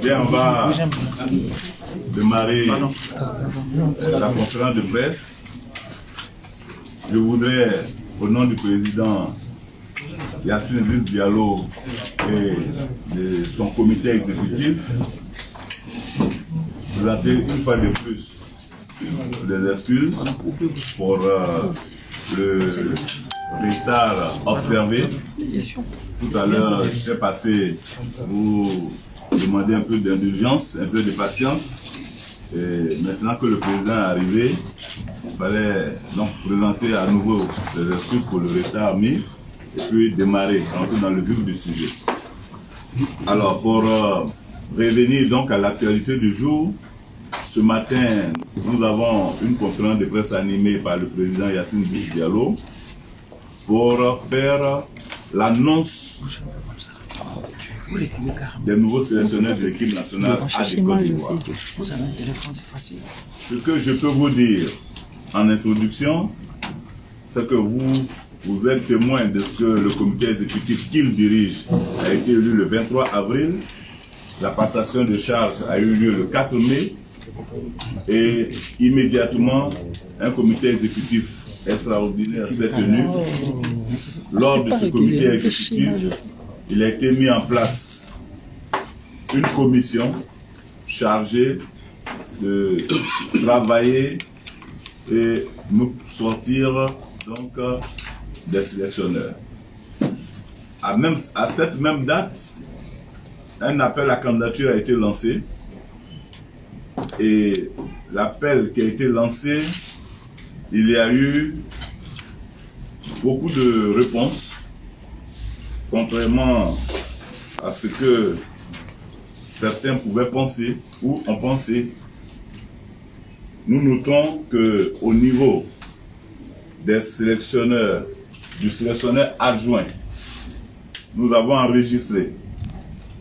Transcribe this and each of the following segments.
Bien, on va démarrer la conférence de presse. Je voudrais, au nom du président Yacine Idriss Diallo et de son comité exécutif, présenter une fois de plus des excuses pour le retard observé. Tout à l'heure, je suis passé vous demander un peu d'indulgence, un peu de patience. Et maintenant que le président est arrivé, il fallait donc présenter à nouveau les excuses pour le retard mis et puis démarrer, entrer dans le vif du sujet. Alors, pour revenir donc à l'actualité du jour, ce matin, nous avons une conférence de presse animée par le président Yacine Idriss Diallo pour faire l'annonce des nouveaux sélectionneurs de l'équipe nationale à Côte d'Ivoire. Ce que je peux vous dire en introduction, c'est que vous êtes témoin de ce que le comité exécutif qu'il dirige a été élu le 23 avril. La passation de charge a eu lieu le 4 mai. Et immédiatement, un comité exécutif extraordinaire s'est tenu. Lors de ce comité exécutif, il a été mis en place une commission chargée de travailler et nous sortir donc des sélectionneurs. À cette même date, un appel à candidature a été lancé. Et l'appel qui a été lancé, il y a eu beaucoup de réponses, contrairement à ce que certains pouvaient penser ou ont pensé. Nous notons qu'au niveau des sélectionneurs, du sélectionneur adjoint, nous avons enregistré.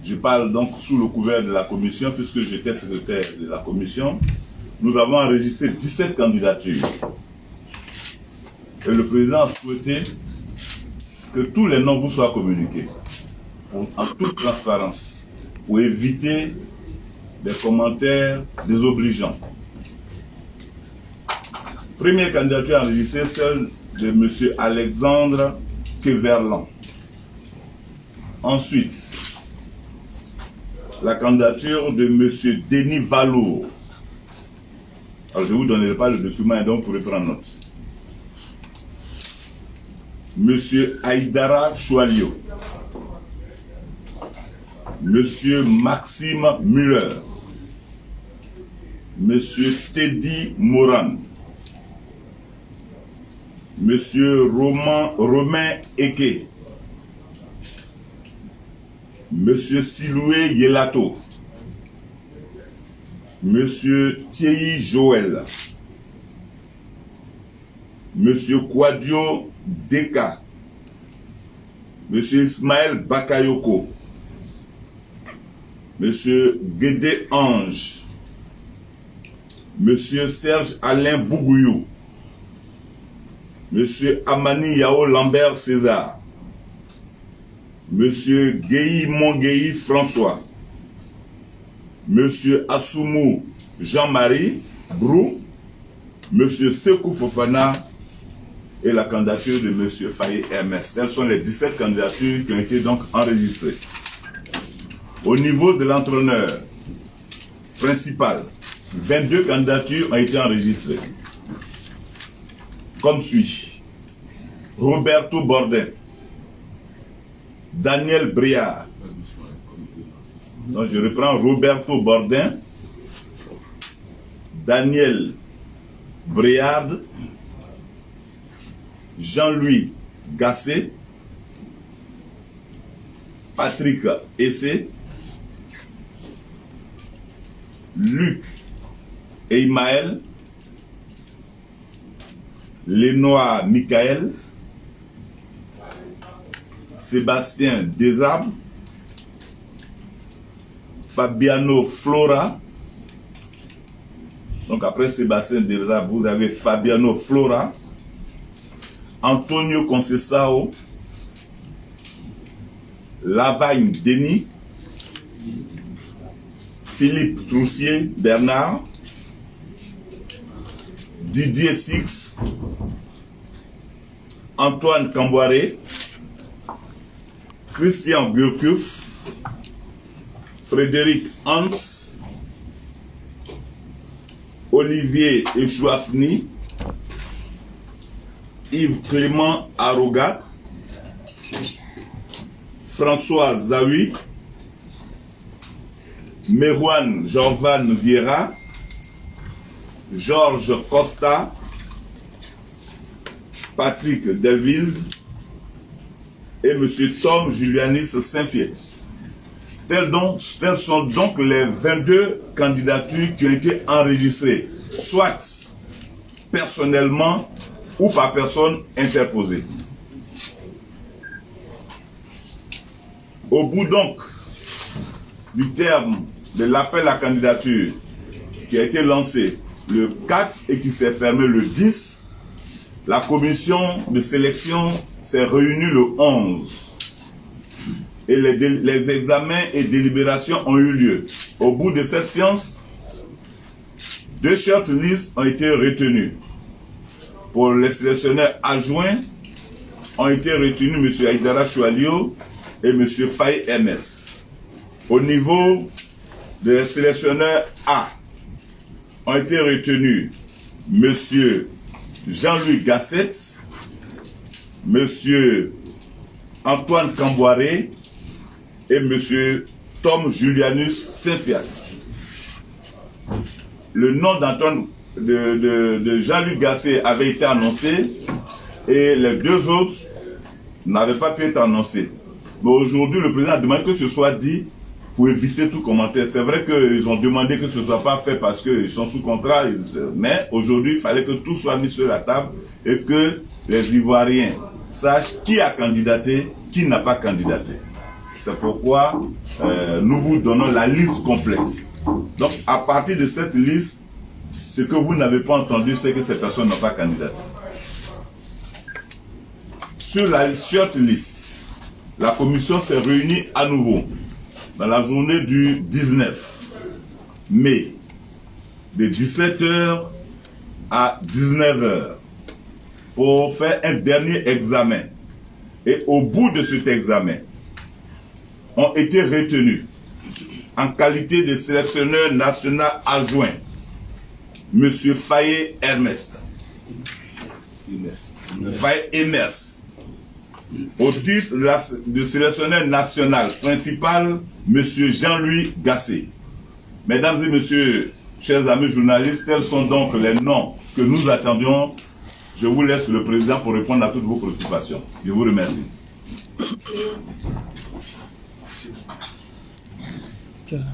Je parle donc sous le couvert de la commission, puisque j'étais secrétaire de la commission. Nous avons enregistré 17 candidatures. Et le président a souhaité que tous les noms vous soient communiqués, en toute transparence, pour éviter des commentaires désobligeants. Première candidature enregistrée, celle de M. Alexandre Keverlan. Ensuite, la candidature de M. Denis Valour. Alors, je ne vous donnerai pas le document, donc vous pourrez prendre note. M. Aïdara Choualio. M. Maxime Muller. M. Teddy Moran. M. Romain Eke. Monsieur Siloué Yelato, Monsieur Thierry Joël, Monsieur Kwadio Deka, Monsieur Ismaël Bakayoko, Monsieur Guédé Ange, Monsieur Serge Alain Bougouyou, Monsieur Amani Yao Lambert César, Monsieur Guéhi Monguéhi François, Monsieur Assoumou Jean-Marie Brou, Monsieur Sekou Fofana et la candidature de Monsieur Faye Hermès. Telles sont les 17 candidatures qui ont été donc enregistrées. Au niveau de l'entraîneur principal, 22 candidatures ont été enregistrées. Comme suit: Roberto Bordin, Daniel Briard. Donc je reprends: Roberto Bordin, Daniel Briard, Jean-Louis Gassé, Patrick Essé, Luc Eimaël, Lénoir Michael, Sébastien Desarbres, Fabiano Flora. Donc après Sébastien Desarbres, vous avez Fabiano Flora. Antonio Conceição, Lavagne Denis, Philippe Troussier Bernard, Didier Six, Antoine Camboiré, Christian Gourcuff, Frédéric Hans, Olivier Echouafni, Yves Clément Arogat, François Zawi, Merwan Jorvan Vieira, Georges Costa, Patrick Delville et M. Tom Julianis Saint-Fiet. Telles sont donc les 22 candidatures qui ont été enregistrées, soit personnellement ou par personne interposée. Au bout donc du terme de l'appel à candidature qui a été lancé le 4 et qui s'est fermé le 10, la commission de sélection s'est réunie le 11 et les examens et délibérations ont eu lieu. Au bout de cette séance, 2 shortlists ont été retenus. Pour les sélectionneurs adjoints, ont été retenus M. Aïdara Choualio et M. Faye Ernest. Au niveau des sélectionneurs A, ont été retenus M. Jean-Louis Gasset, M. Antoine Camboiré et M. Tom Julianus Saint-Fiat. Le nom d'Antoine de Jean-Louis Gasset avait été annoncé et les 2 autres n'avaient pas pu être annoncés. Mais aujourd'hui, le président a demandé que ce soit dit pour éviter tout commentaire. C'est vrai qu'ils ont demandé que ce ne soit pas fait parce qu'ils sont sous contrat, mais aujourd'hui, il fallait que tout soit mis sur la table et que les Ivoiriens sachent qui a candidaté, qui n'a pas candidaté. C'est pourquoi nous vous donnons la liste complète. Donc, à partir de cette liste, ce que vous n'avez pas entendu, c'est que ces personnes n'ont pas candidaté. Sur la short list, la commission s'est réunie à nouveau dans la journée du 19 mai, de 17h à 19h, pour faire un dernier examen. Et au bout de cet examen, ont été retenus en qualité de sélectionneur national adjoint M. Faye Ernest. Faye Ernest. Au titre de sélectionneur national principal, M. Jean-Louis Gasset. Mesdames et messieurs, chers amis journalistes, tels sont donc les noms que nous attendions. Je vous laisse le président pour répondre à toutes vos préoccupations. Je vous remercie.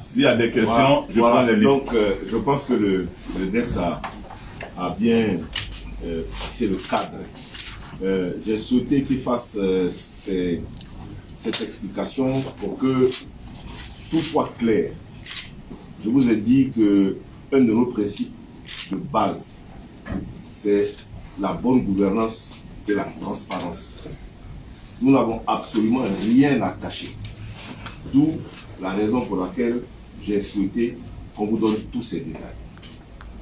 S'il y a des questions, je prends les listes. Donc, je pense que le DEX a bien fixé le cadre. J'ai souhaité qu'il fasse cette explication pour que tout soit clair. Je vous ai dit que un de nos principes de base, c'est la bonne gouvernance et la transparence. Nous n'avons absolument rien à cacher. D'où la raison pour laquelle j'ai souhaité qu'on vous donne tous ces détails.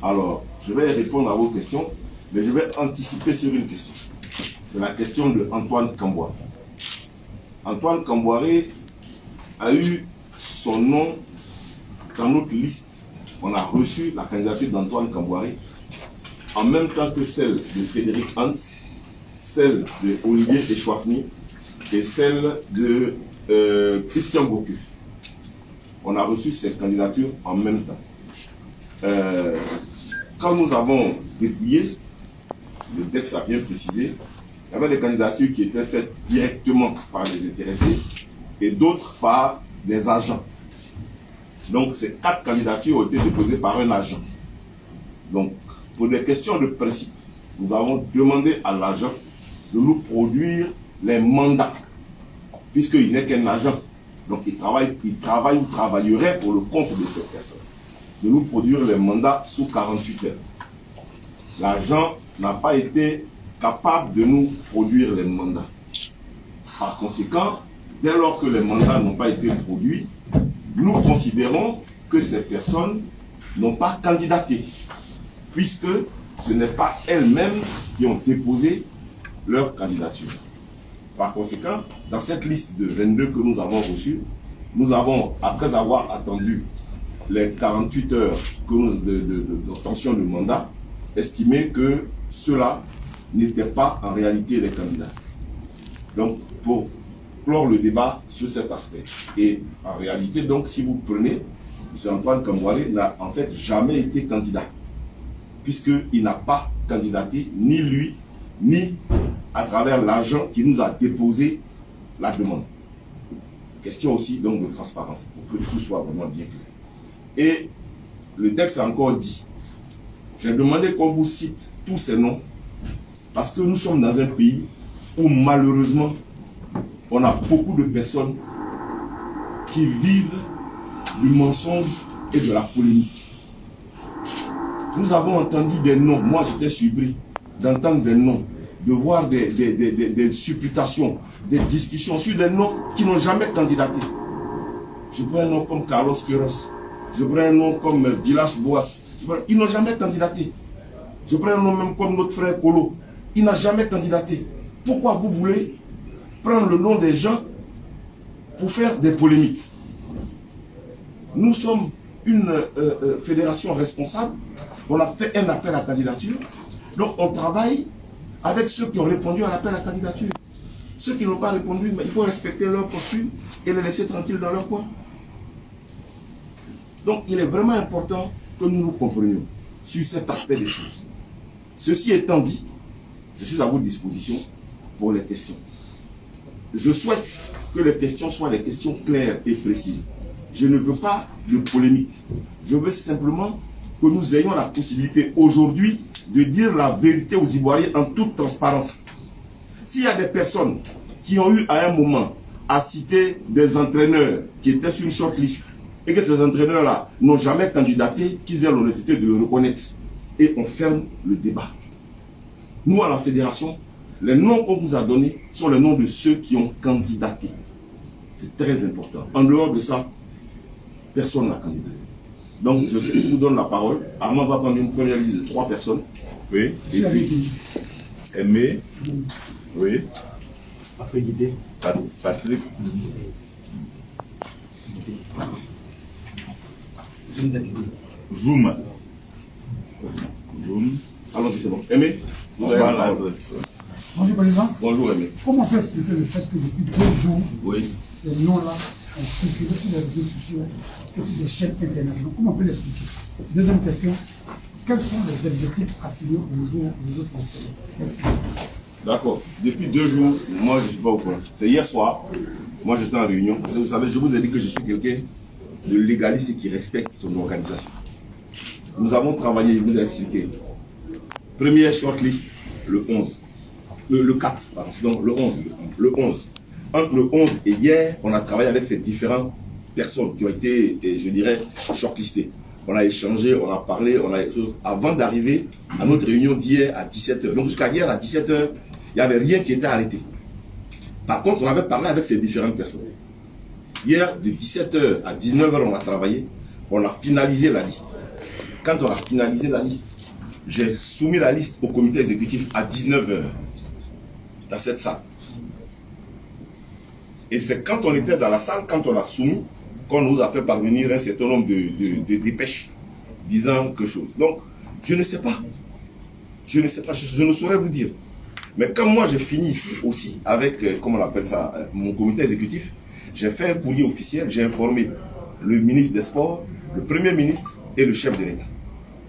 Alors, je vais répondre à vos questions, mais je vais anticiper sur une question. C'est la question de Antoine Camboiré. Antoine Camboiré a eu son nom dans notre liste. On a reçu la candidature d'Antoine Camboiré en même temps que celle de Frédéric Hans, celle de Olivier Echouafni et celle de Christian Gourcuff. On a reçu ces candidatures en même temps. Quand nous avons dépouillé, le texte a bien précisé, il y avait des candidatures qui étaient faites directement par les intéressés et d'autres par des agents. Donc ces 4 candidatures ont été déposées par un agent. Donc pour des questions de principe, nous avons demandé à l'agent de nous produire les mandats, puisqu'il n'est qu'un agent. Donc il travaille ou travaillerait pour le compte de cette personne. De nous produire les mandats sous 48 heures. L'agent n'a pas été capables de nous produire les mandats. Par conséquent, dès lors que les mandats n'ont pas été produits, nous considérons que ces personnes n'ont pas candidaté, puisque ce n'est pas elles-mêmes qui ont déposé leur candidature. Par conséquent, dans cette liste de 22 que nous avons reçue, nous avons, après avoir attendu les 48 heures d'obtention de mandat, estimé que ceux-là n'étaient pas en réalité les candidats. Donc, pour clore le débat sur cet aspect. Et en réalité, donc, si vous prenez, M. Antoine Kamwale n'a en fait jamais été candidat, puisqu'il n'a pas candidaté, ni lui, ni à travers l'agent qui nous a déposé la demande. Question aussi donc de transparence, pour que tout soit vraiment bien clair. Et le texte a encore dit, j'ai demandé qu'on vous cite tous ces noms, parce que nous sommes dans un pays où malheureusement, on a beaucoup de personnes qui vivent du mensonge et de la polémique. Nous avons entendu des noms, moi j'étais surpris d'entendre des noms, de voir des supputations, des discussions sur des noms qui n'ont jamais candidaté. Je prends un nom comme Carlos Queiroz, je prends un nom comme Vilas Boas, ils n'ont jamais candidaté. Je prends un nom même comme notre frère Kolo, il n'a jamais candidaté. Pourquoi vous voulez prendre le nom des gens pour faire des polémiques? Nous sommes une fédération responsable, on a fait un appel à candidature, donc on travaille avec ceux qui ont répondu à l'appel à candidature. Ceux qui n'ont pas répondu, il faut respecter leur posture et les laisser tranquilles dans leur coin. Donc il est vraiment important que nous nous comprenions sur cet aspect des choses. Ceci étant dit, je suis à votre disposition pour les questions. Je souhaite que les questions soient des questions claires et précises. Je ne veux pas de polémique. Je veux simplement que nous ayons la possibilité aujourd'hui de dire la vérité aux Ivoiriens en toute transparence. S'il y a des personnes qui ont eu à un moment à citer des entraîneurs qui étaient sur une shortlist et que ces entraîneurs-là n'ont jamais candidaté, qu'ils aient l'honnêteté de le reconnaître. Et on ferme le débat. Nous, à la fédération, les noms qu'on vous a donnés sont les noms de ceux qui ont candidaté. C'est très important. En dehors de ça, personne n'a candidaté. Donc, je vous donne la parole. Armand va prendre une première liste de 3 personnes. Oui. Et puis, Aimé. Oui. Après Guidé. Patrick. Zoom. Zoom. Allons, c'est bon. Aimé, vous avez la parole. Bonjour Président. Bonjour Aimé. Comment on peut expliquer le fait que depuis 2 jours, Oui. ces noms-là ont circulé sur les réseaux sociaux et sur des chaînes internationales? Comment on peut l'expliquer? Deuxième question, quels sont les objectifs assignés au niveau sanctionné? Merci. D'accord. Depuis 2 jours, moi je ne suis pas au courant. C'est hier soir, moi j'étais en réunion. Parce que vous savez, je vous ai dit que je suis quelqu'un de légaliste et qui respecte son organisation. Nous avons travaillé, je vous ai expliqué. Première shortlist, le 11. Le 4, pardon, donc le 11. Le 11. Entre le 11 et hier, on a travaillé avec ces différentes personnes qui ont été, je dirais, shortlistées. On a échangé, on a parlé, on a des choses avant d'arriver à notre réunion d'hier à 17h. Donc jusqu'à hier à 17h, il n'y avait rien qui était arrêté. Par contre, on avait parlé avec ces différentes personnes. Hier, de 17h à 19h, on a travaillé, on a finalisé la liste. Quand on a finalisé la liste, j'ai soumis la liste au comité exécutif à 19h dans cette salle. Et c'est quand on était dans la salle, quand on a soumis, qu'on nous a fait parvenir un certain nombre de dépêches disant quelque chose. Donc, je ne sais pas. Je ne sais pas, je ne saurais vous dire. Mais quand moi j'ai fini ici aussi avec, comment on appelle ça, mon comité exécutif, j'ai fait un courrier officiel, j'ai informé le ministre des Sports, le Premier ministre et le chef de l'État.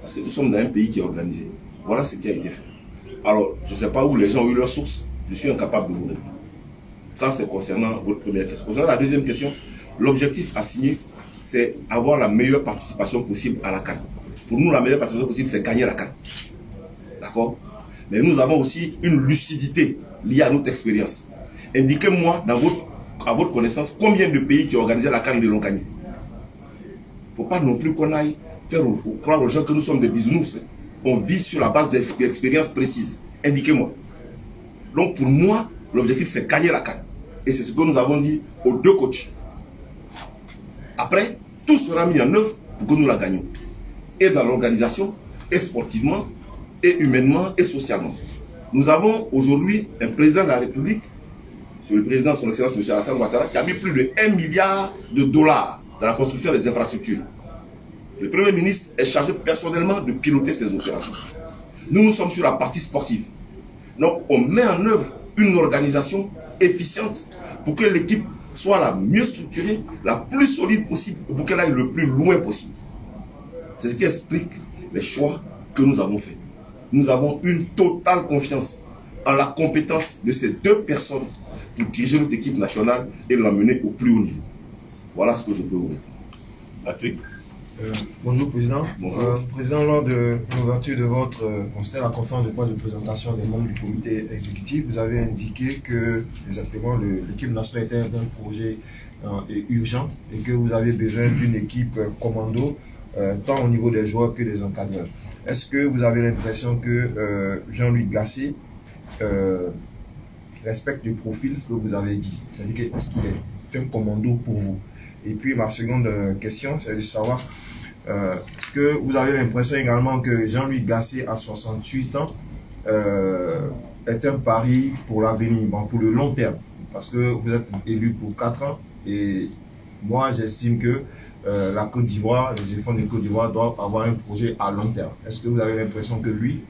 Parce que nous sommes dans un pays qui est organisé. Voilà ce qui a été fait. Alors, je ne sais pas où les gens ont eu leurs sources, je suis incapable de vous répondre. Ça, c'est concernant votre première question. Concernant la deuxième question, l'objectif assigné, c'est avoir la meilleure participation possible à la CAN. Pour nous, la meilleure participation possible, c'est gagner la CAN. D'accord? Mais nous avons aussi une lucidité liée à notre expérience. Indiquez-moi, à votre connaissance, combien de pays qui ont organisé la CAN l'ont gagné. Il ne faut pas non plus qu'on aille faire croire aux gens que nous sommes des bisounours. On vit sur la base d'expériences précises. Indiquez-moi. Donc pour moi, l'objectif c'est gagner la CAN. Et c'est ce que nous avons dit aux deux coachs. Après, tout sera mis en œuvre pour que nous la gagnions. Et dans l'organisation, et sportivement, et humainement, et socialement. Nous avons aujourd'hui un président de la République, le président son excellence M. Alassane Ouattara, qui a mis plus de 1 milliard de dollars dans la construction des infrastructures. Le Premier ministre est chargé personnellement de piloter ces opérations. Nous sommes sur la partie sportive. Donc on met en œuvre une organisation efficiente pour que l'équipe soit la mieux structurée, la plus solide possible, pour qu'elle aille le plus loin possible. C'est ce qui explique les choix que nous avons faits. Nous avons une totale confiance en la compétence de ces deux personnes pour diriger notre équipe nationale et l'emmener au plus haut niveau. Voilà ce que je peux vous répondre. Patrick. Bonjour Président. Bonjour. Président, lors de l'ouverture de votre c'était la conférence de point de présentation des membres du comité exécutif, vous avez indiqué que exactement l'équipe nationale était un projet urgent et que vous avez besoin d'une équipe commando, tant au niveau des joueurs que des encadreurs. Est-ce que vous avez l'impression que Jean-Louis Gasset respecte le profil que vous avez dit? C'est-à-dire est-ce qu'il est un commando pour vous? Et puis ma seconde question, c'est de savoir est-ce que vous avez l'impression également que Jean-Louis Gasset à 68 ans est un pari pour l'avenir, bon, pour le long terme? Parce que vous êtes élu pour 4 ans et moi j'estime que la Côte d'Ivoire, les éléphants de Côte d'Ivoire doivent avoir un projet à long terme. Est-ce que vous avez l'impression que lui,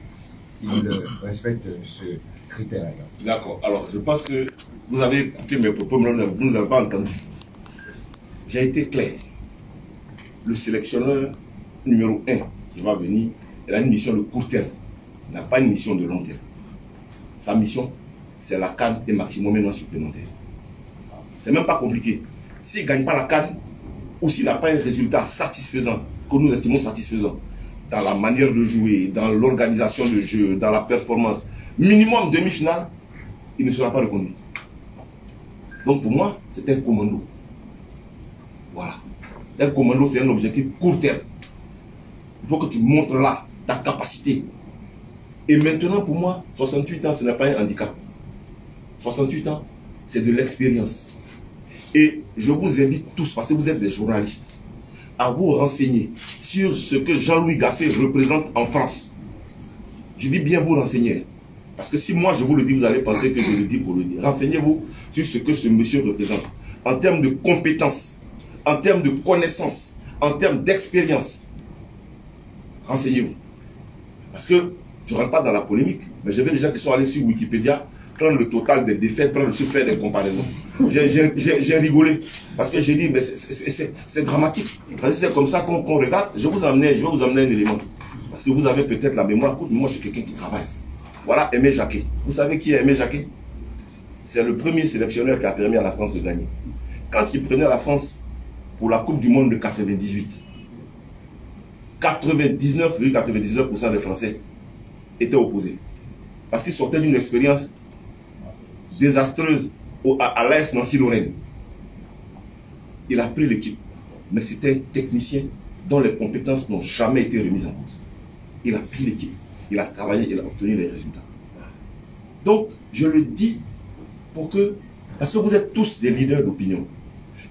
il respecte ce critère-là? D'accord. Alors, je pense que vous avez écouté mes propos, mais vous ne nous avez pas entendu. J'ai été clair. Le sélectionneur numéro 1 qui va venir, il a une mission de court terme. Il n'a pas une mission de long terme. Sa mission, c'est la CAN et maximum un an supplémentaire. C'est même pas compliqué. S'il ne gagne pas la CAN, ou s'il n'a pas un résultat satisfaisant, que nous estimons satisfaisant, dans la manière de jouer, dans l'organisation de jeu, dans la performance, minimum demi-finale, il ne sera pas reconduit. Donc pour moi, c'est un commando. Voilà. Un commando, c'est un objectif court terme. Il faut que tu montres là ta capacité. Et maintenant, pour moi, 68 ans, ce n'est pas un handicap. 68 ans, c'est de l'expérience. Et je vous invite tous, parce que vous êtes des journalistes, à vous renseigner sur ce que Jean-Louis Gasset représente en France. Je dis bien vous renseigner. Parce que si moi je vous le dis, vous allez penser que je le dis pour le dire. Renseignez-vous sur ce que ce monsieur représente. En termes de compétences, en termes de connaissances, en termes d'expérience. Renseignez-vous. Parce que je ne rentre pas dans la polémique, mais j'ai vu des gens qui sont allés sur Wikipédia, prendre le total des défaites, prendre le chiffre, faire des comparaisons. J'ai rigolé. Parce que j'ai dit, mais c'est dramatique. Parce que c'est comme ça qu'on regarde. Je vais vous amener un élément. Parce que vous avez peut-être la mémoire courte, mais moi je suis quelqu'un qui travaille. Voilà Aimé Jacquet. Vous savez qui est Aimé Jacquet? C'est le premier sélectionneur qui a permis à la France de gagner. Quand il prenait la France pour la Coupe du Monde de 98, 99,99% des Français étaient opposés. Parce qu'ils sortaient d'une expérience désastreuse à l'AS Nancy-Lorraine. Il a pris l'équipe, mais c'était un technicien dont les compétences n'ont jamais été remises en cause. Il a pris l'équipe, il a travaillé, il a obtenu les résultats. Donc, je le dis parce que vous êtes tous des leaders d'opinion.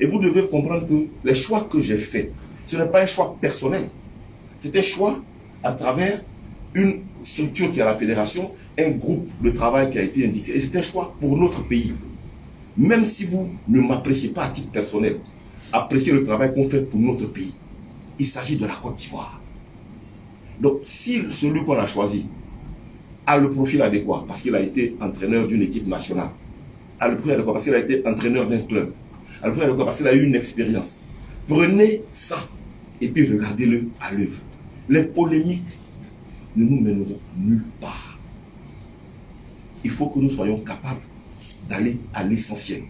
Et vous devez comprendre que les choix que j'ai faits, ce n'est pas un choix personnel. C'est un choix à travers une structure qui est à la fédération, un groupe de travail qui a été indiqué. Et c'est un choix pour notre pays. Même si vous ne m'appréciez pas à titre personnel, appréciez le travail qu'on fait pour notre pays. Il s'agit de la Côte d'Ivoire. Donc, si celui qu'on a choisi a le profil adéquat, parce qu'il a été entraîneur d'une équipe nationale, a le profil adéquat parce qu'il a été entraîneur d'un club, a le profil adéquat parce qu'il a eu une expérience, prenez ça et puis regardez-le à l'œuvre. Les polémiques ne nous mèneront nulle part. Il faut que nous soyons capables d'aller à l'essentiel.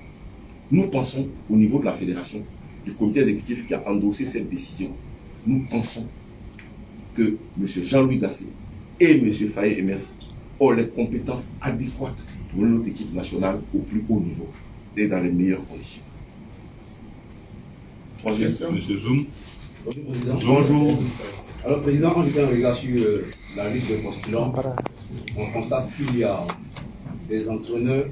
Nous pensons, au niveau de la fédération, du comité exécutif qui a endossé cette décision, nous pensons que M. Jean-Louis Gasset et M. Faye Emers ont les compétences adéquates pour notre équipe nationale au plus haut niveau et dans les meilleures conditions. Troisième, M. Zoum. Bonjour, Président. Bonjour. Alors, Président, quand je fais un regard sur la liste de postulants, on constate qu'il y a des entraîneurs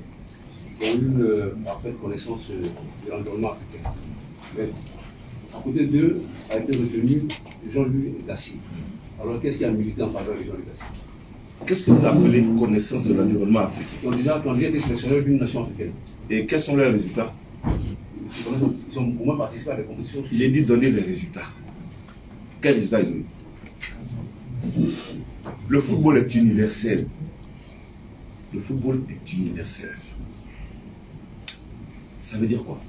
qui ont eu une parfaite connaissance de l'environnement africain. Mais à côté d'eux a été retenu Jean-Louis Gasset. Alors qu'est-ce qui a milité en faveur de Jean-Louis Gasset? Qu'est-ce que vous appelez connaissance de l'environnement africain? Qui ont déjà été sélectionneurs d'une nation africaine. Et quels sont leurs résultats? Ils ont au moins participé à des compétitions. J'ai dit donner les résultats. Quels résultats ils ont eu? Le football est universel. Le football est universel. Ça veut dire quoi?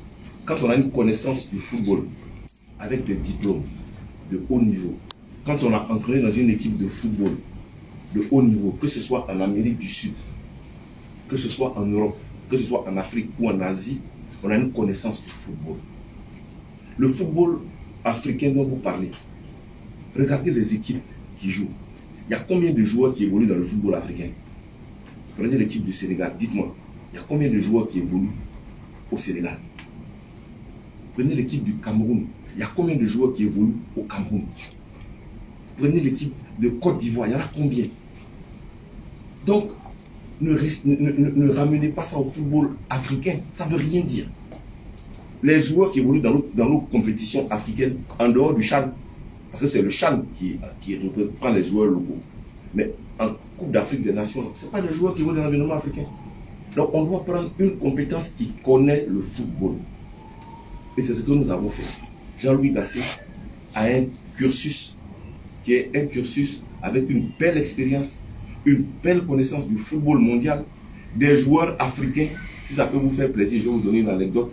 Quand on a une connaissance du football avec des diplômes de haut niveau, quand on a entraîné dans une équipe de football de haut niveau, que ce soit en Amérique du Sud, que ce soit en Europe, que ce soit en Afrique ou en Asie, on a une connaissance du football. Le football africain dont vous parlez, regardez les équipes qui jouent. Il y a combien de joueurs qui évoluent dans le football africain? Prenez l'équipe du Sénégal, dites-moi, il y a combien de joueurs qui évoluent au Sénégal? Prenez l'équipe du Cameroun, il y a combien de joueurs qui évoluent au Cameroun? Prenez l'équipe de Côte d'Ivoire, il y en a combien? Donc, ne ramenez pas ça au football africain, ça ne veut rien dire. Les joueurs qui évoluent dans nos compétitions africaines, en dehors du CHAN, parce que c'est le CHAN qui prend les joueurs locaux, mais en Coupe d'Afrique des Nations, ce n'est pas les joueurs qui évoluent dans l'environnement africain. Donc on doit prendre une compétence qui connaît le football. Et c'est ce que nous avons fait. Jean-Louis Gasset a un cursus qui est un cursus avec une belle expérience, une belle connaissance du football mondial, des joueurs africains. Si ça peut vous faire plaisir, je vais vous donner une anecdote.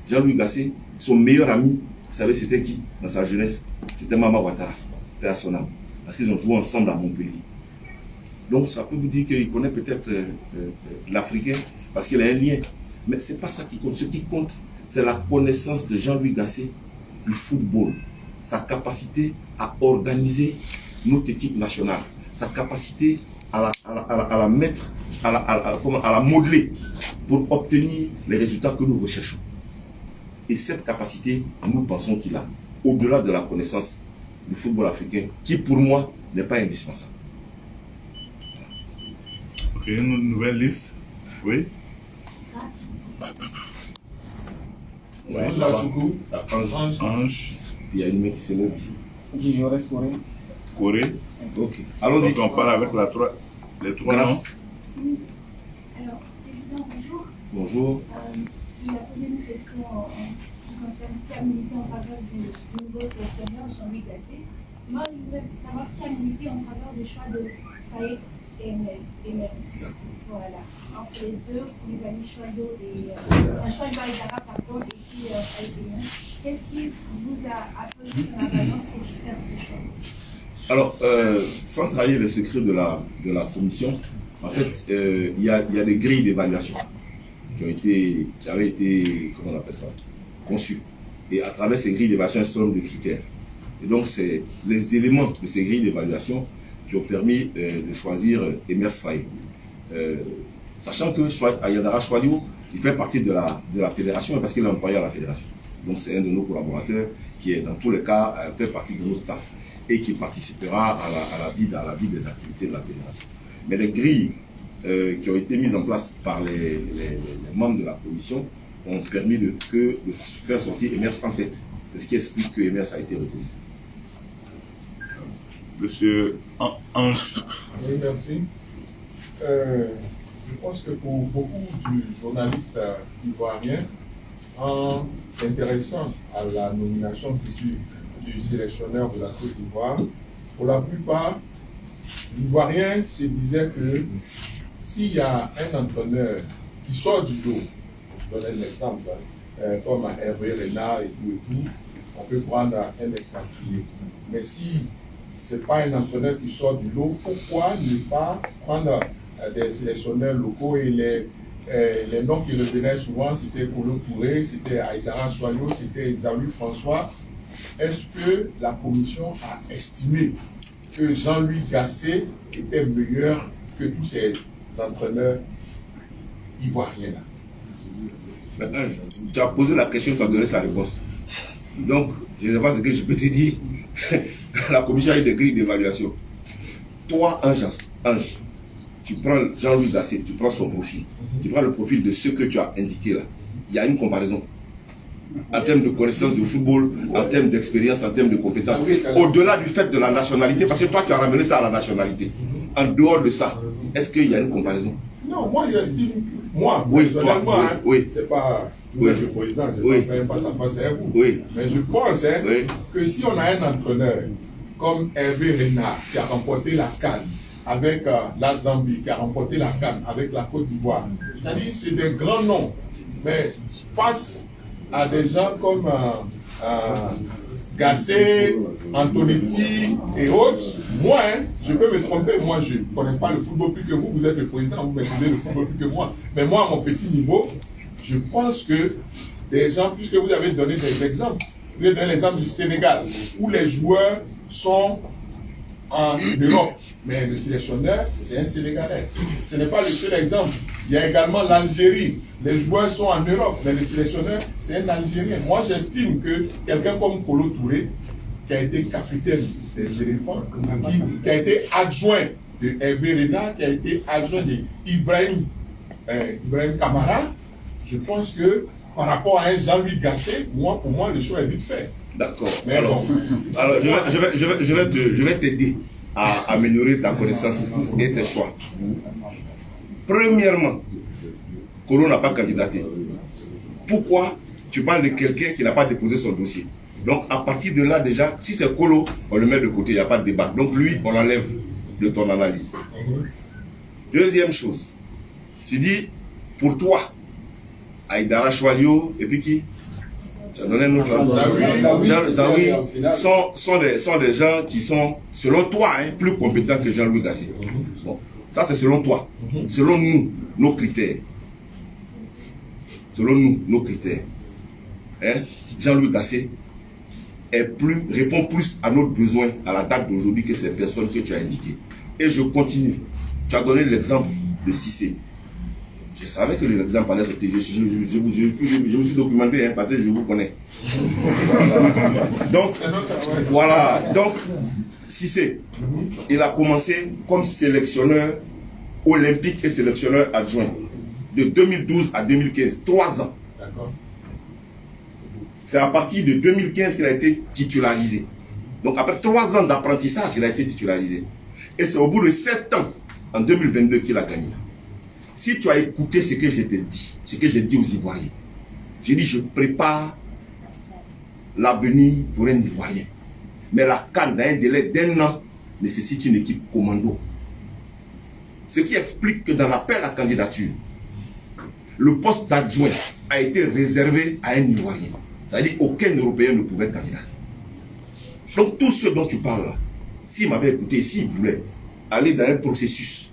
Jean-Louis Gasset, son meilleur ami, vous savez c'était qui dans sa jeunesse? C'était Mama Ouattara, père à son âme. Parce qu'ils ont joué ensemble à Montpellier. Donc ça peut vous dire qu'il connaît peut-être l'Africain parce qu'il a un lien. Mais ce n'est pas ça qui compte. Ce qui compte, c'est la connaissance de Jean-Louis Gasset du football. Sa capacité à organiser notre équipe nationale. Sa capacité à la mettre, à la modeler pour obtenir les résultats que nous recherchons. Et cette capacité, nous pensons qu'il a, au-delà de la connaissance du football africain, qui pour moi n'est pas indispensable. Ok, une nouvelle liste. Oui. Ouais, Ange. Il y a une main qui se lève ici. Corée. Ok. Allons-y. Donc on parle avec les trois noms. Oui. Alors, Président, bonjour. Bonjour. Il a posé une question en ce qui concerne ce qui a milité en faveur du nouveau sélectionneur Jean-Louis Gasset. Moi, je voudrais savoir ce qui a milité en faveur du choix de Faye et Metz. Voilà. Entre les deux, Koulibaly Choiseau et Choiseau Aïdara, pardon, et puis Faye et Metz. Qu'est-ce qui vous a appelé sur la balance pour faire ce choix? Alors, sans trahir les secrets de la commission, en fait, il y a des grilles d'évaluation qui avaient été, comment on appelle ça, conçues. Et à travers ces grilles d'évaluation, un certain nombre de critères. Et donc, c'est les éléments de ces grilles d'évaluation qui ont permis de choisir Emers Faye. Sachant que Aïdara Choiseau, il fait partie de la fédération parce qu'il est employé à la fédération. Donc, c'est un de nos collaborateurs qui, dans tous les cas, fait partie de nos staffs et qui participera à la vie des activités de la fédération. Mais les grilles qui ont été mises en place par les membres de la commission ont permis de faire sortir Emers en tête. C'est ce qui explique que Emers a été retenu. Monsieur Ange. Oui, merci. Je pense que pour beaucoup de journalistes ivoiriens, en s'intéressant à la nomination future du sélectionneur de la Côte d'Ivoire, pour la plupart, l'Ivoirien se disait que s'il y a un entraîneur qui sort du lot, je donne un exemple, comme Hervé Renard et tout, on peut prendre un expatrié. Mais si ce n'est pas un entraîneur qui sort du lot, pourquoi ne pas prendre des sélectionneurs locaux? Et les noms qui revenaient souvent, c'était Kolo Touré, c'était Aïdara Choiseau, c'était Xavier François. Est-ce que la commission a estimé que Jean-Louis Gasset était meilleur que tous ces entraîneurs ivoiriens-là? Maintenant, tu as posé la question, tu as donné sa réponse. Donc, je ne sais pas ce que je peux te dire. La commission a eu des grilles d'évaluation. Toi, Ange, tu prends Jean-Louis Gasset, tu prends son profil, tu prends le profil de ce que tu as indiqué là. Il y a une comparaison. En termes de connaissance du football, en termes d'expérience, en termes de compétences, au-delà du fait de la nationalité, parce que toi tu as ramené ça à la nationalité. En dehors de ça, est-ce qu'il y a une comparaison? Non, moi j'estime, moi, oui, personnellement, toi, oui, c'est pas oui, le président, je oui, ne fais pas ça face à vous. Oui. Mais je pense oui, que si on a un entraîneur comme Hervé Renard qui a remporté la CAN avec la Zambie, qui a remporté la CAN avec la Côte d'Ivoire, c'est-à-dire c'est des grands noms. Mais face à des gens comme Gasset, Antonetti et autres, moi, je peux me tromper, moi je ne connais pas le football plus que vous, vous êtes le président, vous maîtrisez le football plus que moi. Mais moi, à mon petit niveau, je pense que des gens, puisque vous avez donné des exemples, vous avez donné l'exemple du Sénégal, où les joueurs sont en Europe, mais le sélectionneur, c'est un Sénégalais. Ce n'est pas le seul exemple. Il y a également l'Algérie. Les joueurs sont en Europe, mais le sélectionneur, c'est un Algérien. Moi, j'estime que quelqu'un comme Kolo Touré, qui a été capitaine des éléphants, qui a été adjoint de Hervé Renard, qui a été adjoint d'Ibrahim Kamara, je pense que par rapport à un Jean-Louis Gasset, pour moi, le choix est vite fait. D'accord. Alors, je vais t'aider à améliorer ta connaissance et tes choix. Premièrement, Kolo n'a pas candidaté. Pourquoi tu parles de quelqu'un qui n'a pas déposé son dossier? Donc, à partir de là, déjà, si c'est Kolo, on le met de côté, il n'y a pas de débat. Donc, lui, on l'enlève de ton analyse. Deuxième chose, tu dis, pour toi, Aïdara Choualio, et puis qui? Tu as donné un autre. Zawi sont des gens qui sont, selon toi, plus compétents que Jean-Louis Gasset. Bon, ça c'est selon toi. Selon nous, nos critères. Selon nous, nos critères. Jean-Louis Gasset répond plus à nos besoins à la date d'aujourd'hui que ces personnes que tu as indiquées. Et je continue. Tu as donné l'exemple de Cissé. Je savais que l'exemple allait sortir. Je me suis documenté parce que je vous connais. Donc, voilà. Donc, Cissé, il a commencé comme sélectionneur olympique et sélectionneur adjoint de 2012 à 2015. 3 ans. C'est à partir de 2015 qu'il a été titularisé. Donc, après 3 ans d'apprentissage, il a été titularisé. Et c'est au bout de 7 ans, en 2022, qu'il a gagné. Si tu as écouté ce que je t'ai dit, ce que j'ai dit aux Ivoiriens, j'ai dit je prépare l'avenir pour un Ivoirien. Mais la CAN, dans un délai d'1 an, nécessite une équipe commando. Ce qui explique que dans l'appel à candidature, le poste d'adjoint a été réservé à un Ivoirien. C'est-à-dire qu'aucun Européen ne pouvait candidater. Donc tout ce dont tu parles là, s'il m'avait écouté, s'il voulait aller dans un processus,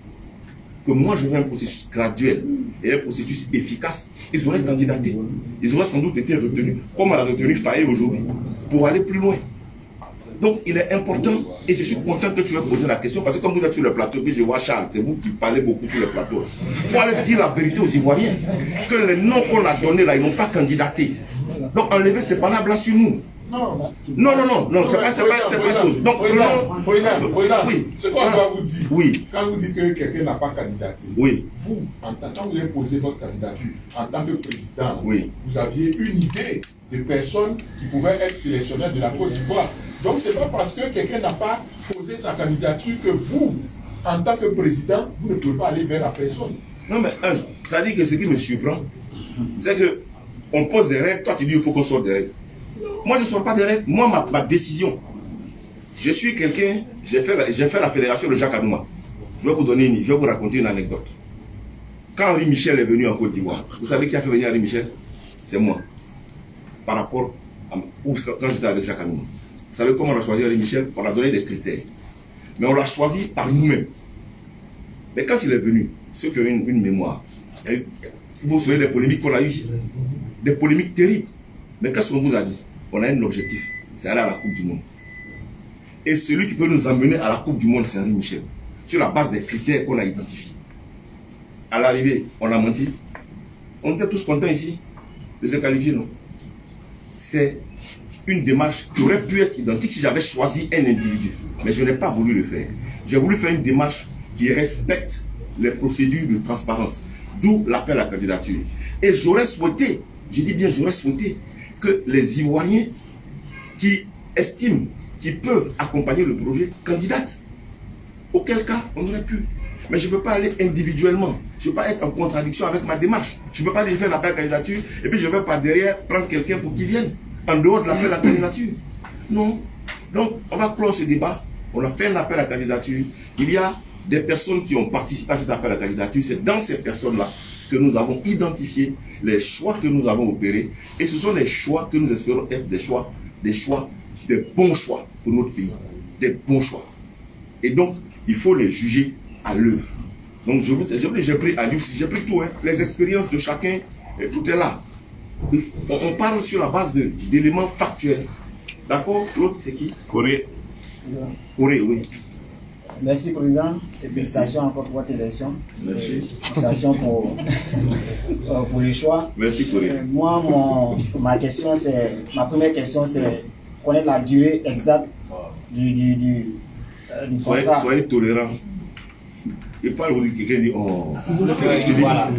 que moi je veux un processus graduel et un processus efficace, ils auraient candidaté. Ils auraient sans doute été retenus, comme on a retenu Faye aujourd'hui, pour aller plus loin. Donc il est important, et je suis content que tu aies posé la question, parce que comme vous êtes sur le plateau, puis je vois Charles, c'est vous qui parlez beaucoup sur le plateau. Il faut aller dire la vérité aux Ivoiriens, que les noms qu'on a donnés là, ils n'ont pas candidaté. Donc enlever, c'est pas la blague sur nous. Non, c'est pas chose. Donc, oui, ce qu'on doit vous dire, oui. Quand vous dites que quelqu'un n'a pas candidaté, oui. Vous, quand vous avez posé votre candidature en tant que président, oui. Vous aviez une idée de personnes qui pouvaient être sélectionnaires de la Côte d'Ivoire. Donc, ce n'est pas parce que quelqu'un n'a pas posé sa candidature que vous, en tant que président, vous ne pouvez pas aller vers la personne. Non, mais ça dit que ce qui me surprend, c'est que on pose des règles, toi tu dis qu'il faut qu'on sorte des règles. Moi, je ne sors pas des règles. Moi, ma décision, je suis quelqu'un, j'ai fait la fédération de Jacques Anouma. Je vais vous raconter une anecdote. Quand Henri Michel est venu en Côte d'Ivoire, vous savez qui a fait venir Henri Michel? C'est moi. Par rapport à quand j'étais avec Jacques Anouma. Vous savez comment on a choisi Henri Michel? On a donné des critères. Mais on l'a choisi par nous-mêmes. Mais quand il est venu, ceux qui ont une mémoire, vous savez les polémiques qu'on a eues ici. Des polémiques terribles. Mais qu'est-ce qu'on vous a dit? On a un objectif, c'est aller à la Coupe du Monde. Et celui qui peut nous emmener à la Coupe du Monde, c'est Henri Michel. Sur la base des critères qu'on a identifiés. À l'arrivée, on a menti. On était tous contents ici de se qualifier, non? C'est une démarche qui aurait pu être identique si j'avais choisi un individu. Mais je n'ai pas voulu le faire. J'ai voulu faire une démarche qui respecte les procédures de transparence. D'où l'appel à candidature. Et j'aurais souhaité, je dis bien j'aurais souhaité, que les Ivoiriens qui estiment qu'ils peuvent accompagner le projet candidatent. Auquel cas, on aurait pu. Mais je ne peux pas aller individuellement. Je ne peux pas être en contradiction avec ma démarche. Je ne peux pas lui faire l'appel à candidature et puis je vais par derrière prendre quelqu'un pour qu'il vienne. En dehors de l'appel à candidature. Non. Donc, on va clore ce débat. On a fait un appel à candidature. Il y a des personnes qui ont participé à cet appel à candidature. C'est dans ces personnes-là que nous avons identifié les choix que nous avons opérés. Et ce sont des choix que nous espérons être des bons choix pour notre pays. Des bons choix. Et donc, il faut les juger à l'œuvre. Donc, j'ai pris à lui, j'ai pris tout, hein, les expériences de chacun, et tout est là. On parle sur la base d'éléments factuels. D'accord? L'autre, c'est qui? Corée. Corée, oui. Merci, Président. Et félicitations encore pour votre élection. Merci. Félicitations pour le choix. Merci, Corée. Moi, ma première question, c'est connaître la durée exacte du contrat. Soyez tolérants. Il parle où quelqu'un dit oh. Voilà.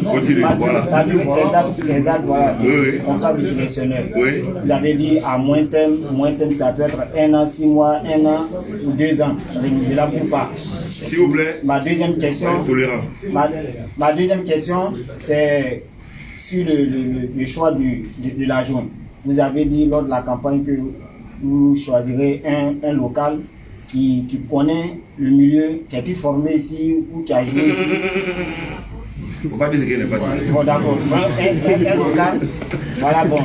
Continue, voilà. La durée exacte, voilà. Oui. Contrat du sélectionneur. Oui. Vous avez dit à moins terme, ça peut être 1 an, 6 mois, 1 an ou 2 ans. Renouvelable ou pas. S'il vous plaît. Ma deuxième question. Soyez tolérants. Ma deuxième question, c'est sur le choix de l'adjoint. Vous avez dit lors de la campagne que vous choisirez un local qui connaît le milieu, qui a été formé ici ou qui a joué ici. Il ne faut pas dire ce qu'il n'est pas dit. Bon, d'accord. Un local. Voilà, bon.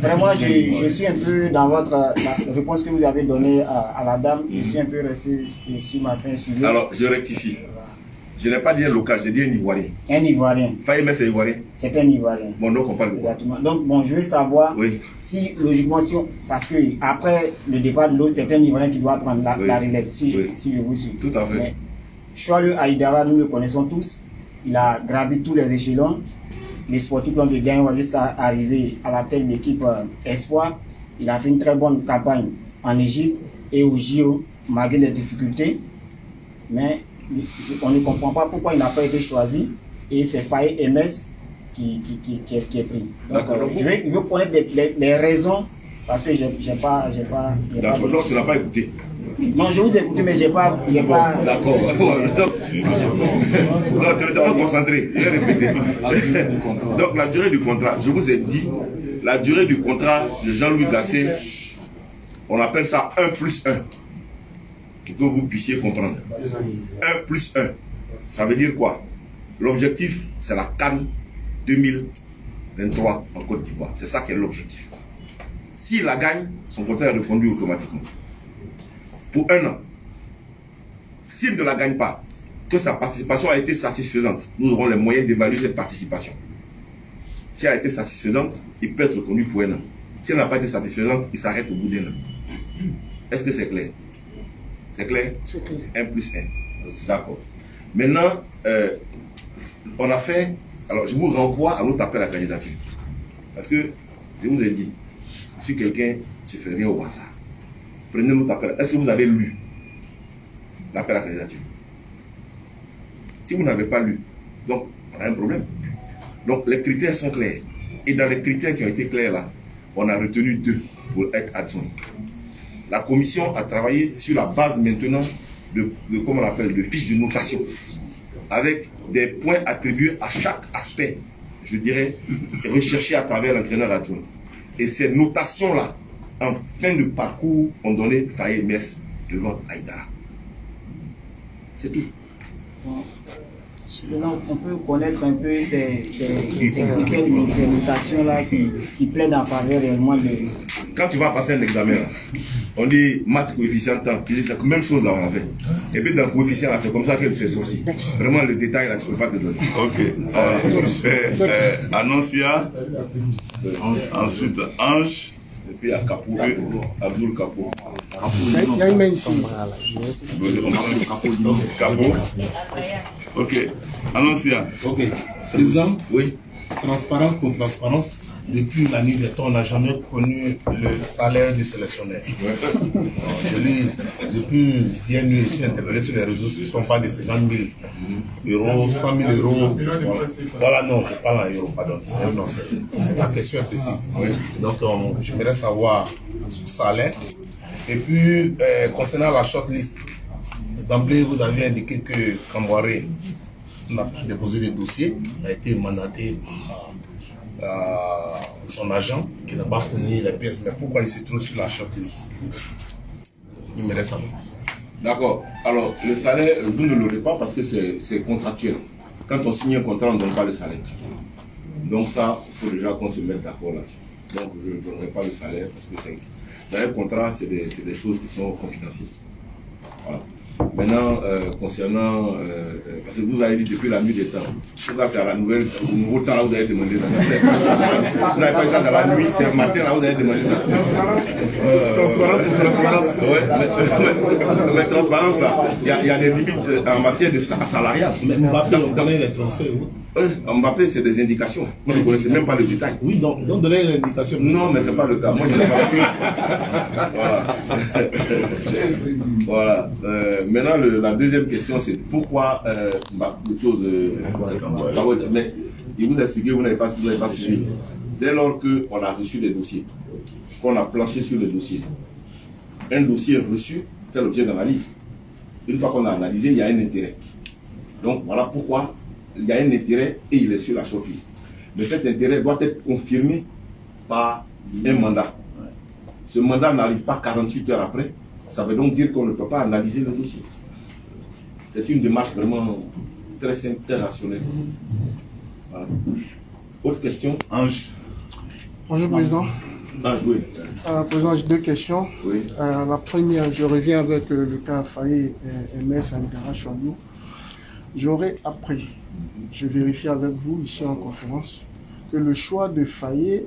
Vraiment, je suis un peu dans la réponse que vous avez donnée à la dame. Je suis un peu resté sur ma fin sujet. Alors, je rectifie. Je n'ai pas dit un local, j'ai dit un Ivoirien. Un Ivoirien. Faye, mais c'est Ivoirien. C'est un Ivoirien. Bon, donc on parle de quoi? Exactement. Donc, bon, je veux savoir si, logiquement, parce que après le départ de l'autre, c'est un Ivoirien qui doit prendre la relève, si je vous suis. Tout à fait. Mais Choaleu Aïdara, nous le connaissons tous. Il a gravi tous les échelons. Les sportifs l'ont de gagner jusqu'à arriver à la tête de l'équipe Espoir. Il a fait une très bonne campagne en Égypte et au JO, malgré les difficultés. Mais on ne comprend pas pourquoi il n'a pas été choisi et c'est Faye MS qui est pris. Donc, je veux connaître les raisons parce que j'ai pas. D'accord, donc tu n'as pas écouté. Non, je vous ai écouté, mais j'ai pas. D'accord. Non, tu n'étais pas concentré. Je vais répéter. Donc, la durée du contrat, je vous ai dit, la durée du contrat de Jean-Louis Gasset, on appelle ça 1+1. Pour que vous puissiez comprendre. 1+1. Ça veut dire quoi? L'objectif, c'est la CAN 2023 en Côte d'Ivoire. C'est ça qui est l'objectif. S'il la gagne, son contrat est reconduit automatiquement. Pour 1 an. S'il ne la gagne pas, que sa participation a été satisfaisante, nous aurons les moyens d'évaluer cette participation. Si elle a été satisfaisante, il peut être reconduit pour 1 an. Si elle n'a pas été satisfaisante, il s'arrête au bout d'1 an. Est-ce que c'est clair? C'est clair? C'est clair. 1+1. D'accord. Maintenant, on a fait... Alors, je vous renvoie à notre appel à candidature. Parce que, je vous ai dit, je suis quelqu'un, je ne fais rien au hasard. Prenez notre appel. Est-ce que vous avez lu l'appel à candidature? Si vous n'avez pas lu, donc, on a un problème. Donc, les critères sont clairs. Et dans les critères qui ont été clairs là, on a retenu 2 pour être adjoint. La commission a travaillé sur la base maintenant de comment on appelle, de fiches de notation, avec des points attribués à chaque aspect, je dirais, recherché à travers l'entraîneur adjoint. Et ces notations-là, en fin de parcours, ont donné Faye Mess devant Aïdara. C'est tout. Maintenant, on peut connaître un peu ces critères de notation-là qui plaident en faveur réellement de... Quand tu vas passer un examen, là, on dit maths, coefficient, temps, physique, c'est la même chose là on a fait. Et puis dans le coefficient là, c'est comme ça qu'elle s'est sortie. Vraiment le détail là, tu ne peux pas te donner. Ok. Annoncia, ensuite Ange, Et puis à Capou, Abdul Capou. Il y a une main ici. Capou. Ok. Annoncia. Ok. Président, Oui. transparence pour transparence. depuis la nuit des temps, on n'a jamais connu le salaire du sélectionneur. Je lis, depuis hier nuit, je suis interpellé sur les réseaux sociaux, on parle de 50 000 euros, 100 000 euros. Voilà, non, je parle en euros, pardon. Non, la question est précise. Donc, j'aimerais savoir ce salaire. Et puis, concernant la shortlist, d'emblée, vous avez indiqué que Camboiré n'a pas déposé le dossier, a été mandaté par son agent qui n'a pas fourni les pièces. Mais pourquoi il se trouve sur la shortlist? Il me reste à voir. D'accord. Alors, le salaire, vous ne l'aurez pas parce que c'est contractuel. Quand on signe un contrat, on ne donne pas le salaire. Donc ça, il faut déjà qu'on se mette d'accord là-dessus. Donc, je ne donnerai pas le salaire parce que dans un contrat, c'est des choses qui sont confidentielles. Voilà. Maintenant, concernant, parce que vous avez dit depuis la nuit des temps, pourquoi c'est à la nouvelle, au nouveau temps là vous avez demandé ça. Vous n'avez pas eu ça dans la nuit, c'est le matin là vous avez demandé ça. Transparence. Ouais, mais transparence là, il y a des limites en matière de salariat. Mais Mbappé, on donne les transferts. Mbappé, c'est des indications. Vous ne connaissez même pas le détail. Oui, donc donner les indications. Non, mais ce n'est pas le cas. Moi, je n'ai pas vu. Voilà. Maintenant, la deuxième question, c'est pourquoi mais il vous a expliqué, vous n'avez pas suivi. Dès lors qu'on a reçu les dossiers, qu'on a planché sur les dossiers, un dossier reçu fait l'objet d'analyse. Une fois qu'on a analysé, il y a un intérêt. Donc, voilà pourquoi il y a un intérêt et il est sur la shortlist. Mais cet intérêt doit être confirmé par un mandat. Ce mandat n'arrive pas 48 heures après. Ça veut donc dire qu'on ne peut pas analyser le dossier. C'est une démarche vraiment très simple, très rationnelle. Voilà. Autre question? Ange. Bonjour, Président. Ange, oui. Président, j'ai deux questions. Oui. La première, je reviens avec le cas Faye et MS Aïdara Chouamou. J'aurais appris, je vérifie avec vous ici en conférence, que le choix de Faye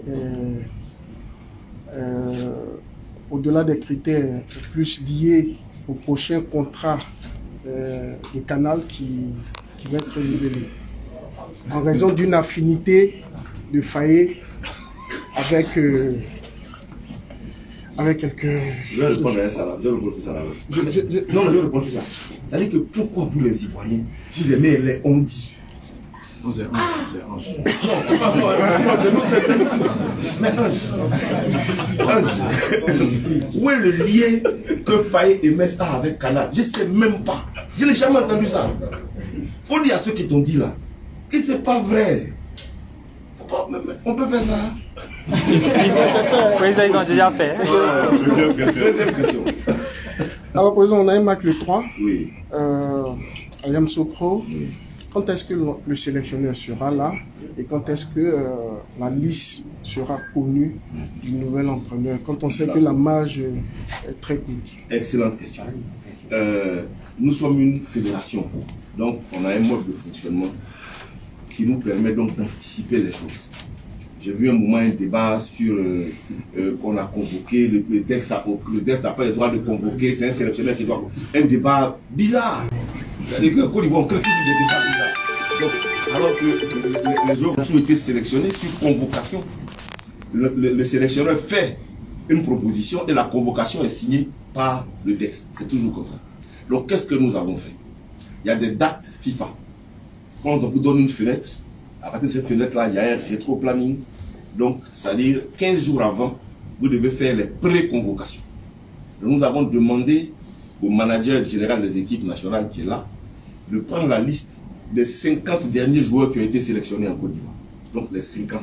au-delà des critères, est plus lié au prochain contrat de Canal qui va être révélé. En raison d'une affinité de Faye avec quelques... Je vais répondre à ça là. Je vais répondre à ça là. Non, je vais répondre à ça. C'est-à-dire que pourquoi vous les Ivoiriens, si vous aimez les on dit. Non, c'est Ange. Mais Ange, où est le lien que Faye et Metz a avec Canal? Je ne sais même pas. Je n'ai jamais entendu ça. Il faut dire à ceux qui t'ont dit là que ce n'est pas vrai. On peut faire ça. Oui, ils ont déjà fait. Deuxième question. Alors, président, on a un match le 3. Oui. Ayam Sokro. Oui. Quand est-ce que le sélectionneur sera là et quand est-ce que la liste sera connue du nouvel entraîneur quand on sait que la marge est très courte? Excellente question. Nous sommes une fédération, donc on a un mode de fonctionnement qui nous permet donc d'anticiper les choses. J'ai vu un moment un débat sur qu'on a convoqué, le DEX n'a pas le droit de convoquer, c'est un sélectionneur qui doit... Un débat bizarre. C'est-à-dire que Côte d'Ivoire, on crée toujours des débats bizarres. Donc, alors que les joueurs ont été sélectionnés sur convocation, le sélectionneur fait une proposition et la convocation est signée par le DEX. C'est toujours comme ça. Donc, qu'est-ce que nous avons fait? Il y a des dates FIFA. Quand on vous donne une fenêtre, à partir de cette fenêtre-là, il y a un rétro-planning. Donc, c'est-à-dire 15 jours avant, vous devez faire les pré-convocations. Nous avons demandé au manager général des équipes nationales qui est là, de prendre la liste des 50 derniers joueurs qui ont été sélectionnés en Côte d'Ivoire. Donc, les 50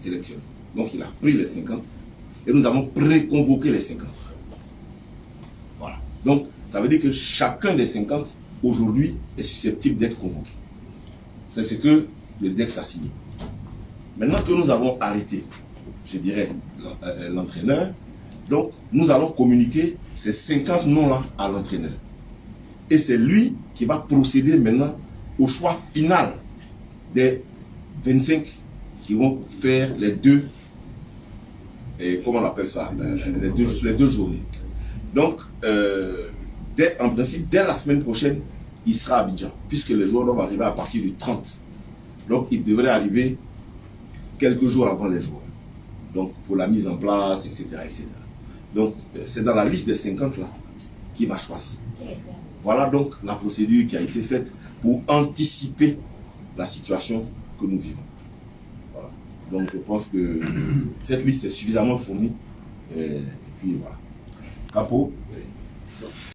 sélectionnés. Donc, il a pris les 50 et nous avons pré-convoqué les 50. Voilà. Donc, ça veut dire que chacun des 50, aujourd'hui, est susceptible d'être convoqué. C'est ce que le DEX a signé. Maintenant que nous avons arrêté, je dirais, l'entraîneur, donc nous allons communiquer ces 50 noms-là à l'entraîneur. Et c'est lui qui va procéder maintenant au choix final des 25 qui vont faire les deux, et comment on appelle ça, les deux journées. Donc, en principe, dès la semaine prochaine, il sera à Abidjan, puisque les joueurs doivent arriver à partir du 30. Donc, il devrait arriver quelques jours avant les joueurs. donc pour la mise en place, etc. etc. Donc, c'est dans la liste des 50 là qui va choisir. Voilà donc la procédure qui a été faite pour anticiper la situation que nous vivons. Voilà. Donc, je pense que cette liste est suffisamment fournie. Et puis voilà. Capot.